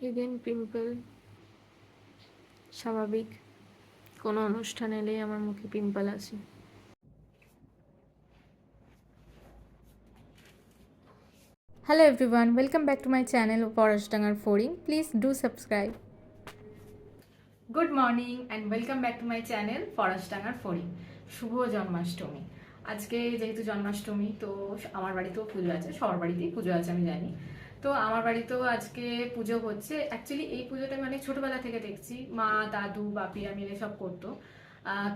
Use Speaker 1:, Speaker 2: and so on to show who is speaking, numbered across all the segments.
Speaker 1: Again pimple, স্বাভাবিক। কোনো অনুষ্ঠান এলেই আমার মুখে পিম্পল আসে।
Speaker 2: Hello everyone, welcome back to my channel Forashdangar Foring. Please do subscribe.
Speaker 3: Good morning and welcome back to my channel ফরাসডাঙ্গার ফড়িং। শুভ জন্মাষ্টমী। আজকে যেহেতু জন্মাষ্টমী, তো আমার বাড়িতেও পুজো আছে, সবার বাড়িতেই পুজো আছে আমি জানি। তো আমার বাড়িতেও আজকে পুজো হচ্ছে। অ্যাকচুয়ালি এই পুজোটা আমি অনেক ছোটোবেলা থেকে দেখছি, মা দাদু বাপিরা মিলে সব করতো।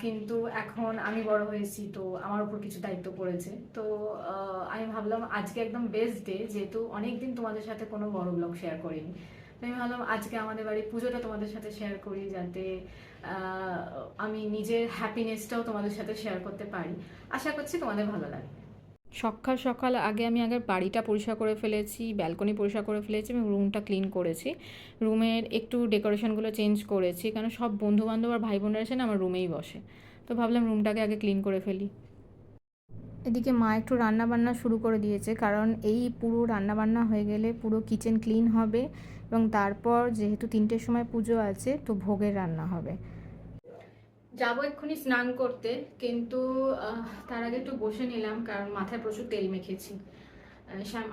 Speaker 3: কিন্তু এখন আমি বড় হয়েছি, তো আমার উপর কিছু দায়িত্ব পড়েছে। তো আমি ভাবলাম আজকে একদম বেস্ট ডে, যেহেতু অনেকদিন তোমাদের সাথে কোনো বড় ব্লগ শেয়ার করিনি। আমি ভাবলাম আজকে আমাদের বাড়ির পুজোটা তোমাদের সাথে শেয়ার করি, যাতে আমি নিজের হ্যাপিনেসটাও তোমাদের সাথে শেয়ার করতে পারি। আশা করছি তোমাদের ভালো লাগে।
Speaker 2: সকাল সকাল আমি আগে বাড়িটা পরিষ্কার করে ফেলেছি, ব্যালকনি পরিষ্কার করে ফেলেছি এবং রুমটা ক্লিন করেছি। রুমের একটু ডেকোরেশনগুলো চেঞ্জ করেছি, কারণ সব বন্ধুবান্ধব আর ভাই বোনেরা এসে না আমার রুমেই বসে। তো ভাবলাম রুমটাকে আগে ক্লিন করে ফেলি। এদিকে মা একটু রান্না বান্না শুরু করে দিয়েছে, কারণ এই পুরো রান্না বান্না হয়ে গেলে পুরো কিচেন ক্লিন হবে এবং তারপর যেহেতু 3টের সময় পুজো আছে, তো ভোগের রান্না হবে।
Speaker 3: যাবো এক্ষুনি স্নান করতে, কিন্তু তার আগে একটু বসে নিলাম, কারণ মাথায় প্রচুর তেল মেখেছি।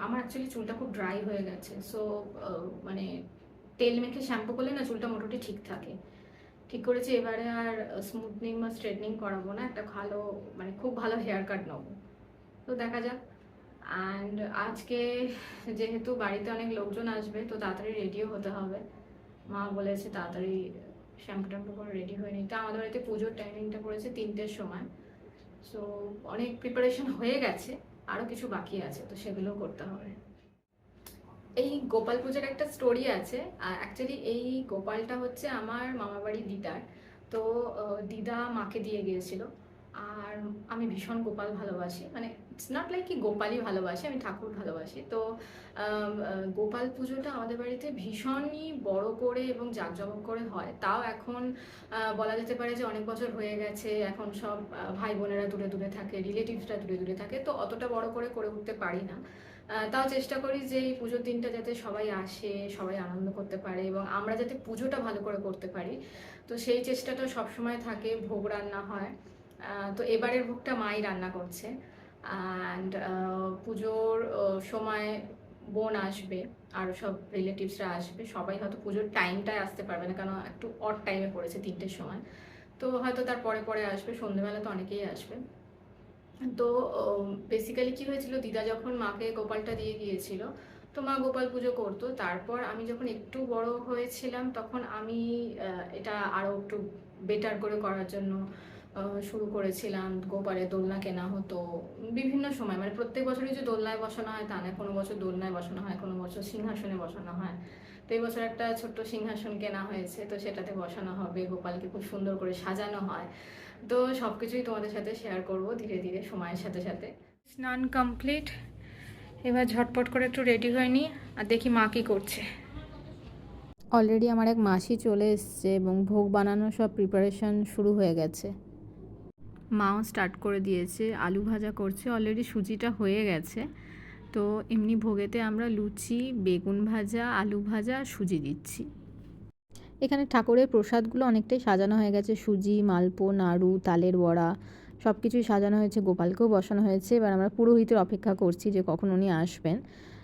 Speaker 3: আমার অ্যাকচুয়ালি চুলটা খুব ড্রাই হয়ে গেছে, সো মানে তেল মেখে শ্যাম্পু করলে না চুলটা মোটামুটি ঠিক থাকে। ঠিক করেছি এবারে আর স্মুথনিং বা স্ট্রেটনিং করাবো না, একটা ভালো মানে খুব ভালো হেয়ার কাট নেবো। তো দেখা যাক। অ্যান্ড আজকে যেহেতু বাড়িতে অনেক লোকজন আসবে, তো তাড়াতাড়ি রেডিও হতে হবে। মা বলেছে তাড়াতাড়ি শ্যাম্পু ট্যাম্পু করে রেডি হয়ে নিতে। আমাদের বাড়িতে পুজোর টাইমিংটা পড়েছে 3টের সময়। সো অনেক প্রিপারেশন হয়ে গেছে, আরও কিছু বাকি আছে, তো সেগুলোও করতে হবে। এই গোপাল পূজার একটা স্টোরি আছে। অ্যাকচুয়ালি এই গোপালটা হচ্ছে আমার মামা বাড়ি দিদার। তো দিদা মাকে দিয়ে গিয়েছিল। আর আমি ভীষণ গোপাল ভালোবাসি, মানে ইটস নট লাইক কি গোপালই ভালোবাসি, আমি ঠাকুর ভালোবাসি। তো গোপাল পুজোটা আমাদের বাড়িতে ভীষণই বড় করে এবং জাঁকজমক করে হয়। তাও এখন বলা যেতে পারে যে অনেক বছর হয়ে গেছে, এখন সব ভাই বোনেরা দূরে দূরে থাকে, রিলেটিভসরা দূরে দূরে থাকে, তো অতটা বড় করে করে উঠতে পারি না। তাও চেষ্টা করি যে এই পুজোর দিনটা যাতে সবাই আসে, সবাই আনন্দ করতে পারে এবং আমরা যাতে পুজোটা ভালো করে করতে পারি, তো সেই চেষ্টাটা সবসময় থাকে। ভোগ রান্না হয়, তো এবারের ভোগটা মাই রান্না করছে। অ্যান্ড পুজোর সময় বোন আসবে, আরও সব রিলেটিভসরা আসবে। সবাই হয়তো পুজোর টাইমটায় আসতে পারবে না, কারণ একটু অড টাইমে পড়েছে 3টের সময়। তো হয়তো তার পরে পরে আসবে, সন্ধ্যেবেলা তো অনেকেই আসবে। তো বেসিক্যালি কি হয়েছিল, দিদা যখন মাকে গোপালটা দিয়ে গিয়েছিল, তো মা গোপাল পুজো করতো। তারপর আমি যখন একটু বড় হয়েছিলাম, তখন আমি এটা আরও একটু বেটার করে করার জন্য শুরু করেছিলাম। গোপালের দোলনা কেনা হতো বিভিন্ন সময়, মানে প্রত্যেক বছরই যে দোলনায় বসানো হয় তা না, কোনো বছর দোলনায় বসানো হয়, কোনো বছর সিংহাসনে বসানো হয়। তো এই বছর একটা ছোট্ট সিংহাসন কেনা হয়েছে, তো সেটাতে বসানো হবে, গোপালকে খুব সুন্দর করে সাজানো হয়। তো সব কিছুই তোমাদের সাথে শেয়ার করব ধীরে ধীরে সময়ের সাথে সাথে। স্নান কমপ্লিট, এবার ঝটপট করে একটু রেডি হয়ে নিই আর দেখি মা কী করছে।
Speaker 2: অলরেডি আমার এক মাসি চলে এসছে এবং ভোগ বানানোর সব প্রিপারেশন শুরু হয়ে গেছে। মাও স্টার্ট করে দিয়েছে, আলু ভাজা করছে, অলরেডি সুজিটা হয়ে গেছে। তো এমনি ভোগেতে আমরা লুচি, বেগুন ভাজা, আলু ভাজা আর সুজি দিচ্ছি। এখানে ঠাকুরের প্রসাদগুলো অনেকটাই সাজানো হয়ে গেছে, সুজি, মালপো, নাড়ু, তালের বড়া সব কিছুই সাজানো হয়েছে, গোপালকেও বসানো হয়েছে। এবার আমরা পুরোহিতের অপেক্ষা করছি যে কখন উনি আসবেন।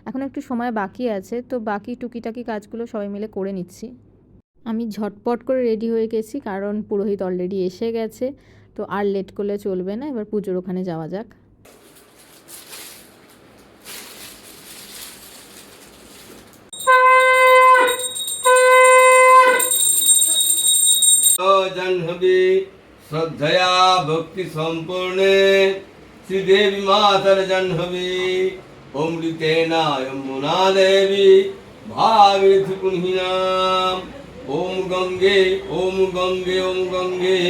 Speaker 2: এখন একটু সময় বাকি আছে, তো বাকি টুকিটাকি কাজগুলো সবাই মিলে করে নিচ্ছি। আমি ঝটপট করে রেডি হয়ে গেছি, কারণ পুরোহিত অলরেডি এসে গেছে, তো আর লেট করলে চলবে না। এবার পুজোর ওখানে যাওয়া যাক।
Speaker 4: জাহ্নবী শ্রদ্ধয়া ভক্তি সম্পূর্ণে শ্রীদেবী মাতার জাহ্নবী অমৃতেনা যমুনা দেবী ভাগীরথী পুণ্যিনাম। ওম গঙ্গে ওম গঙ্গে ওম গঙ্গে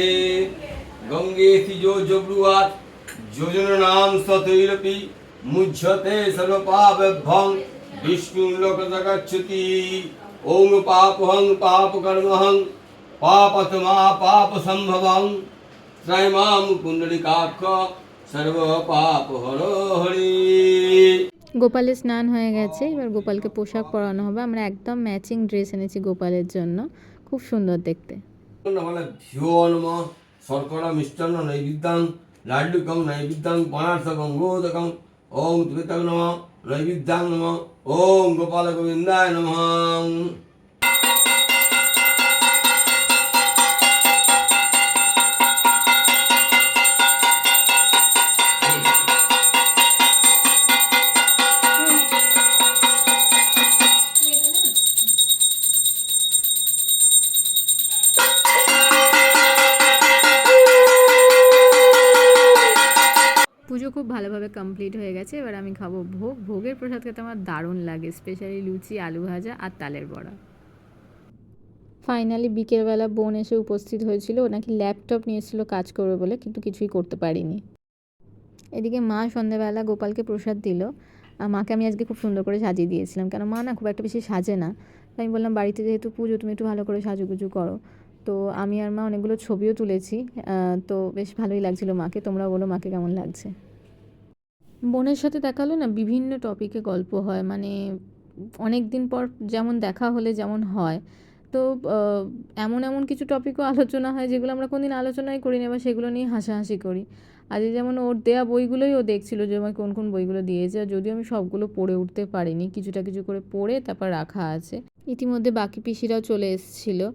Speaker 4: গঙ্গে তিজো জব্রুয়াত যোজন নাম সতৈরপি মুহ্যতে সর্বপাপভ্যং বিষ্ণু লোকজগচ্ছুতি। ওম পাপহং পাপকর্মহং পাপতমা পাপ সম্ভবং ত্রৈমাম কুণ্ডলিকাক্ষ সর্ব পাপ হর হরি।
Speaker 2: গোপালের স্নান হয়ে গেছে, এবার গোপালকে পোশাক পরানো হবে। আমরা একদম ম্যাচিং ড্রেস এনেছি গোপালের জন্য, খুব সুন্দর দেখতে।
Speaker 4: শিও নম শর্করা মিষ্টান্ন নৈবিদ্যাং লাড্ডুকং নৈবিদ্যাং পনার্থকং গোদকং ওং ত্রিতং নম নৈবিদ্যাং নম ওং গোপাল গোবিন্দায় নমঃ।
Speaker 2: পুজো খুব ভালোভাবে কমপ্লিট হয়ে গেছে, এবার আমি খাবো ভোগ। ভোগের প্রসাদ খেতে আমার দারুণ লাগে, স্পেশালি লুচি, আলু ভাজা আর তালের বড়া। ফাইনালি বিকেলবেলা বোন এসে উপস্থিত হয়েছিল, ও নাকি ল্যাপটপ নিয়েছিল কাজ করবে বলে, কিন্তু কিছুই করতে পারিনি। এদিকে মা সন্ধ্যেবেলা গোপালকে প্রসাদ দিল, আর মাকে আমি আজকে খুব সুন্দর করে সাজিয়ে দিয়েছিলাম, কেন মা না খুব একটা বেশি সাজে না। তো আমি বললাম বাড়িতে যেহেতু পুজো, তুমি একটু ভালো করে সাজুগুজু করো। তো আমি আর মা অনেকগুলো ছবিও তুলেছি, তো বেশ ভালোই লাগছিলো মাকে। তোমরা বলো মাকে কেমন লাগছে। বোনের সাথে দেখা হলে না বিভিন্ন টপিকে গল্প হয়, মানে অনেক দিন পর যেমন দেখা হলে যেমন হয়, তো এমন এমন কিছু টপিকও আলোচনা হয় যেগুলো আমরা কোনদিন আলোচনাই করি না, বা সেগুলো নিয়ে হাসাহাসি করি। আজ যেমন ওর দেয়া বইগুলোই ও দেখছিল যে আমার কোন কোন বইগুলো দিয়েছে, আর যদিও আমি সবগুলো পড়ে উঠতে পারিনি, কিছুটা কিছু করে পড়ে তারপর রাখা আছে। ইতিমধ্যে বাকি পিসিরাও চলে এসেছিলো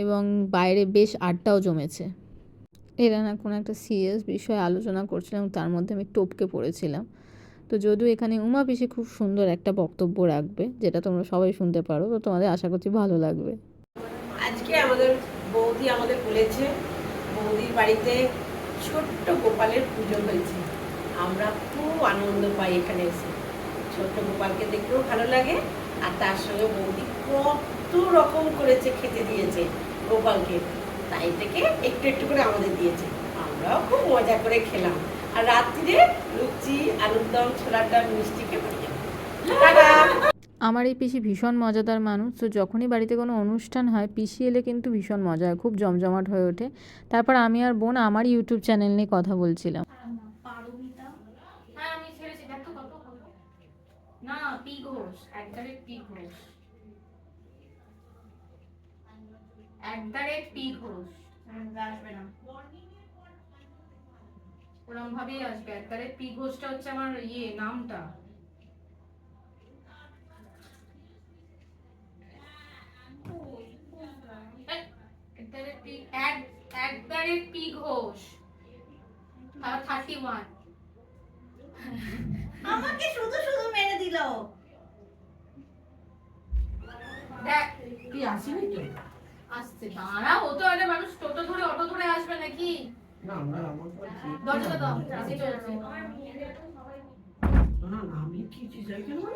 Speaker 2: এবং বাইরে বেশ আড্ডাও জমেছে। এরা না কোনো একটা সিরিয়াস বিষয়ে আলোচনা করছিলাম, তার মধ্যে আমি টপকে পড়েছিলাম। তো যদিও এখানে উমা পিসি খুব সুন্দর একটা বক্তব্য রাখবে, যেটা তোমরা সবাই শুনতে পারো, তো তোমাদের আশা করছি ভালো লাগবে।
Speaker 5: আজকে আমাদের বৌদি আমাদের বলেছে, বৌদির বাড়িতে ছোট্ট গোপালের পুজো হয়েছে। আমরা খুব আনন্দ পাই এখানে এসে। ছোট্ট গোপালকে দেখতেও ভালো লাগে, আর তার সঙ্গে বৌদি কত রকম করেছে, খেতে দিয়েছে গোপালকে, তাই থেকে একটু একটু করে আমাদের দিয়েছে। আমরাও খুব মজা করে খেলাম, আর রাত্রিরে লুচি, আলুর দম, ছোলার ডাল, মিষ্টি খেয়ে বাড়ি যাবো।
Speaker 2: আমার এই পিসি ভীষণ মজাদার মানুষ, তো যখনই বাড়িতে কোনো অনুষ্ঠান হয় পিসি এলে কিন্তু ভীষণ মজা হয়, খুব জমজমাট হয়ে ওঠে। তারপর আমি আর বোন আমার ইউটিউব চ্যানেল নিয়ে কথা বলছিলাম।
Speaker 3: হ্যাঁ আমি ছেড়েছি, দেখ তো কত কত না P Ghosh, @P Ghosh, @P Ghosh আসবে না, ওরকম ভাবেই আসবে। @পি ঘোষটা হচ্ছে আমার নামটা। পি ঘোষ আর 31
Speaker 6: আমাকে শুধু শুধু মেরে দিল।
Speaker 3: দেখ তুই আসিনি তো, আসছে দাঁড়া, ও তো একটা মানুষ, টোটো ধরে অটো ধরে আসবে নাকি?
Speaker 5: না আমরা আমার
Speaker 3: দরজা দাও, এসি চলছে।
Speaker 5: না না আমি কি চাই কেন না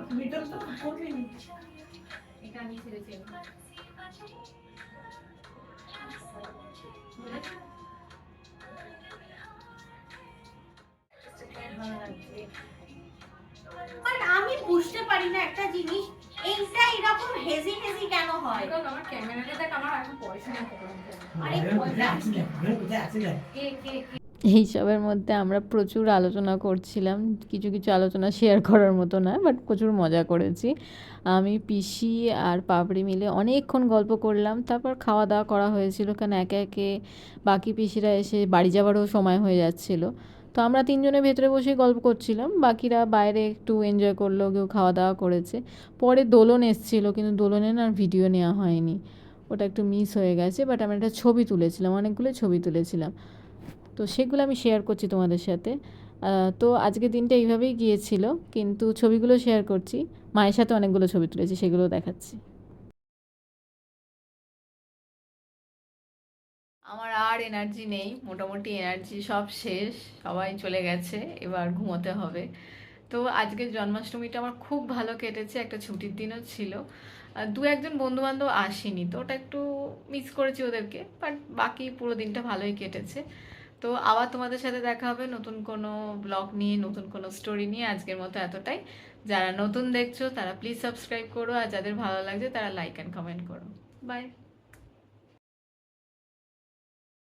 Speaker 5: তুমি তো করবে না,
Speaker 3: এটা আমি ছেড়েছি।
Speaker 6: আর আমি বুঝতে পারি না একটা জিনিস, এইটা এরকম হেজি হেজি কেন হয়?
Speaker 3: আমার ক্যামেরাটা দেখ, আমার এখন পয়সা নেই।
Speaker 6: আরে
Speaker 3: কে কে
Speaker 2: এইসবের মধ্যে আমরা প্রচুর আলোচনা করছিলাম, কিছু কিছু আলোচনা শেয়ার করার মতো না, বাট প্রচুর মজা করেছি। আমি পিসি আর পাপড়ি মিলে অনেকক্ষণ গল্প করলাম, তারপর খাওয়া দাওয়া করা হয়েছিল, কারণ একে একে বাকি পিসিরা এসে বাড়ি যাওয়ারও সময় হয়ে যাচ্ছিল। তো আমরা তিনজনে ভেতরে বসে গল্প করছিলাম, বাকিরা বাইরে একটু এনজয় করলো, কেউ খাওয়া দাওয়া করেছে। পরে দোলন এসেছিল, কিন্তু দোলনে না ভিডিও নেওয়া হয়নি, ওটা একটু মিস হয়ে গেছে। বাট আমি একটা ছবি তুলেছিলাম, অনেকগুলো ছবি তুলেছিলাম, তো সেগুলো আমি শেয়ার করছি তোমাদের সাথে। তো আজকের দিনটা এইভাবেই গিয়েছিল, কিন্তু ছবিগুলো শেয়ার করছি। মায়ের সাথে অনেকগুলো ছবি তুলেছি, সেগুলো দেখাচ্ছি। আমার আর এনার্জি নেই, মোটামুটি এনার্জি সব শেষ, সবাই চলে গেছে, এবার ঘুমোতে হবে। তো আজকের জন্মাষ্টমীটা আমার খুব ভালো কেটেছে, একটা ছুটির দিনও ছিল। দু একজন বন্ধুবান্ধব আসেনি, তো ওটা একটু মিস করেছি ওদেরকে, বাট বাকি পুরো দিনটা ভালোই কেটেছে। তো আবার তোমাদের সাথে দেখা হবে নতুন কোনো ব্লগ নিয়ে, নতুন কোনো স্টোরি নিয়ে। আজকের মতো এতটাই। যারা নতুন দেখছো তারা প্লিজ সাবস্ক্রাইব করো, আর যাদের ভালো লাগছে তারা লাইক অ্যান্ড কমেন্ট করো। বাই।